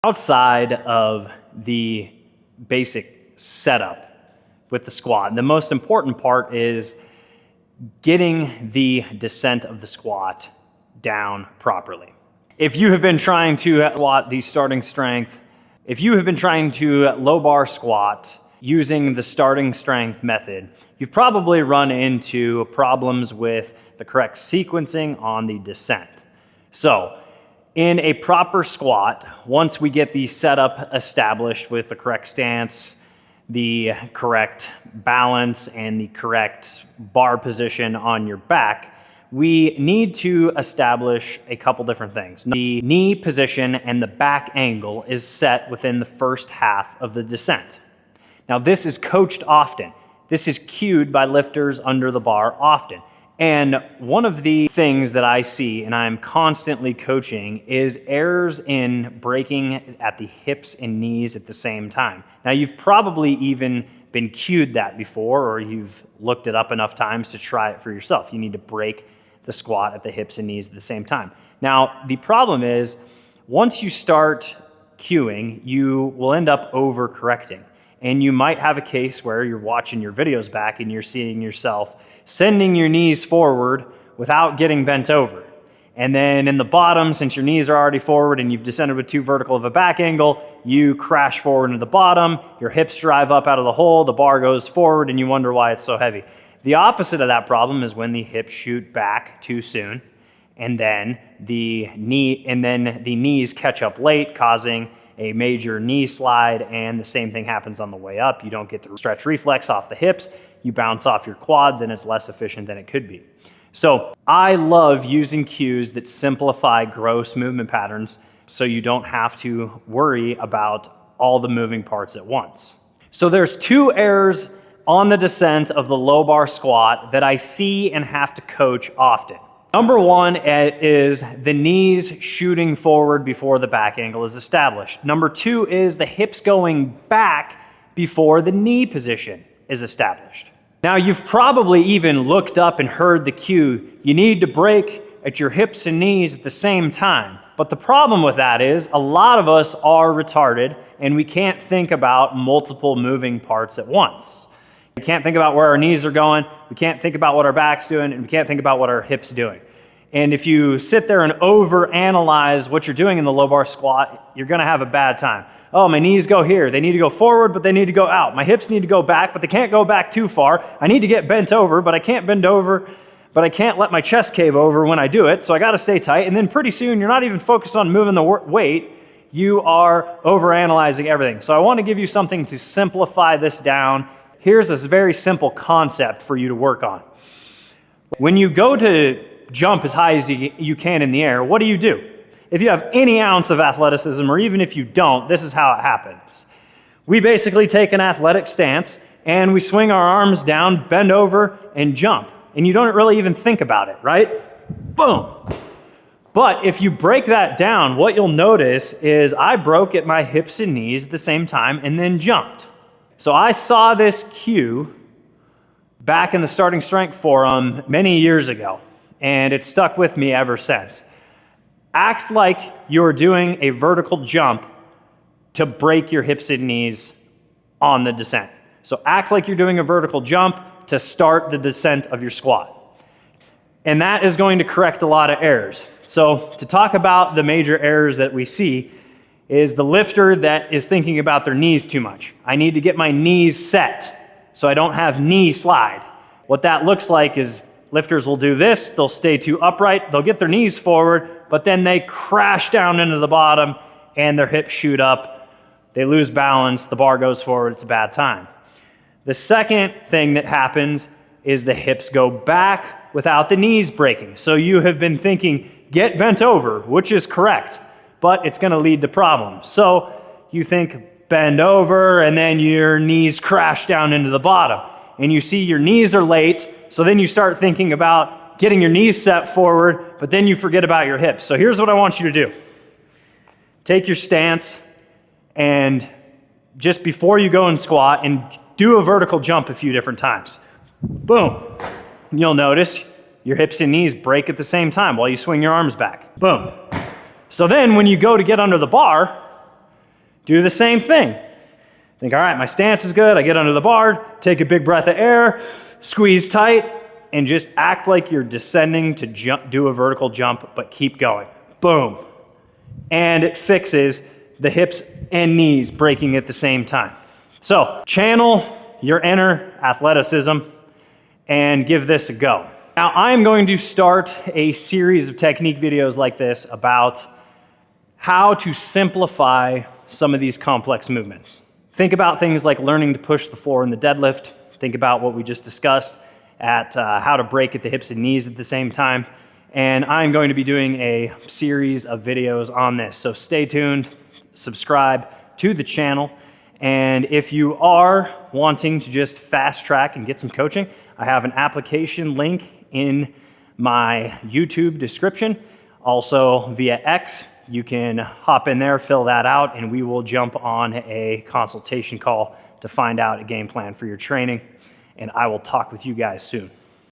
Outside of the basic setup with the squat, the most important part is getting the descent of the squat down properly. If you have been trying to squat the starting strength, if you have been trying to low bar squat using the starting strength method, you've probably run into problems with the correct sequencing on the descent. So, in a proper squat, once we get the setup established with the correct stance, the correct balance, and the correct bar position on your back, we need to establish a couple different things. The knee position and the back angle is set within the first half of the descent. Now, this is coached often. This is cued by lifters under the bar often. And one of the things that I see, and I'm constantly coaching, is errors in breaking at the hips and knees at the same time. Now, you've probably even been cued that before, or you've looked it up enough times to try it for yourself. You need to break the squat at the hips and knees at the same time. Now, the problem is, once you start cueing, you will end up overcorrecting. And you might have a case where you're watching your videos back and you're seeing yourself sending your knees forward without getting bent over. And then in the bottom, since your knees are already forward and you've descended with too vertical of a back angle, you crash forward into the bottom, your hips drive up out of the hole, the bar goes forward, and you wonder why it's so heavy. The opposite of that problem is when the hips shoot back too soon, and then the knees catch up late, causing a major knee slide, and the same thing happens on the way up. You don't get the stretch reflex off the hips, you bounce off your quads, and it's less efficient than it could be. So I love using cues that simplify gross movement patterns so you don't have to worry about all the moving parts at once. So there's two errors on the descent of the low bar squat that I see and have to coach often. Number one is the knees shooting forward before the back angle is established. Number two is the hips going back before the knee position is established. Now, you've probably even looked up and heard the cue, you need to break at your hips and knees at the same time. But the problem with that is a lot of us are retarded and we can't think about multiple moving parts at once. We can't think about where our knees are going, we can't think about what our back's doing, and we can't think about what our hips doing. And if you sit there and overanalyze what you're doing in the low bar squat, you're gonna have a bad time. Oh, my knees go here. They need to go forward, but they need to go out. My hips need to go back, but they can't go back too far. I need to get bent over, but I can't bend over, but I can't let my chest cave over when I do it, so I gotta stay tight. And then pretty soon, you're not even focused on moving the weight. You are overanalyzing everything. So I wanna give you something to simplify this down. Here's a very simple concept for you to work on. When you go to jump as high as you can in the air, what do? If you have any ounce of athleticism, or even if you don't, this is how it happens. We basically take an athletic stance and we swing our arms down, bend over, and jump. And you don't really even think about it, right? Boom. But if you break that down, what you'll notice is I broke at my hips and knees at the same time and then jumped. So I saw this cue back in the Starting Strength Forum many years ago, and it's stuck with me ever since. Act like you're doing a vertical jump to break your hips and knees on the descent. So act like you're doing a vertical jump to start the descent of your squat. And that is going to correct a lot of errors. So to talk about the major errors that we see is the lifter that is thinking about their knees too much. I need to get my knees set so I don't have knee slide. What that looks like is lifters will do this, they'll stay too upright, they'll get their knees forward, but then they crash down into the bottom and their hips shoot up, they lose balance, the bar goes forward, it's a bad time. The second thing that happens is the hips go back without the knees breaking. So you have been thinking, get bent over, which is correct, but it's gonna lead to problems. So you think bend over and then your knees crash down into the bottom. And you see your knees are late, so then you start thinking about getting your knees set forward, but then you forget about your hips. So here's what I want you to do. Take your stance and just before you go and squat and do a vertical jump a few different times. Boom. And you'll notice your hips and knees break at the same time while you swing your arms back. Boom. So then when you go to get under the bar, Do the same thing. Think, all right, my stance is good. I get under the bar, take a big breath of air, squeeze tight, and just act like you're descending to do a vertical jump, but keep going. Boom. And it fixes the hips and knees breaking at the same time. So channel your inner athleticism and give this a go. Now I'm going to start a series of technique videos like this about how to simplify some of these complex movements. Think about things like learning to push the floor in the deadlift. Think about what we just discussed at how to break at the hips and knees at the same time. And I'm going to be doing a series of videos on this. So stay tuned, subscribe to the channel. And if you are wanting to just fast track and get some coaching, I have an application link in my YouTube description. Also via X, you can hop in there, fill that out, and we will jump on a consultation call to find out a game plan for your training. And I will talk with you guys soon.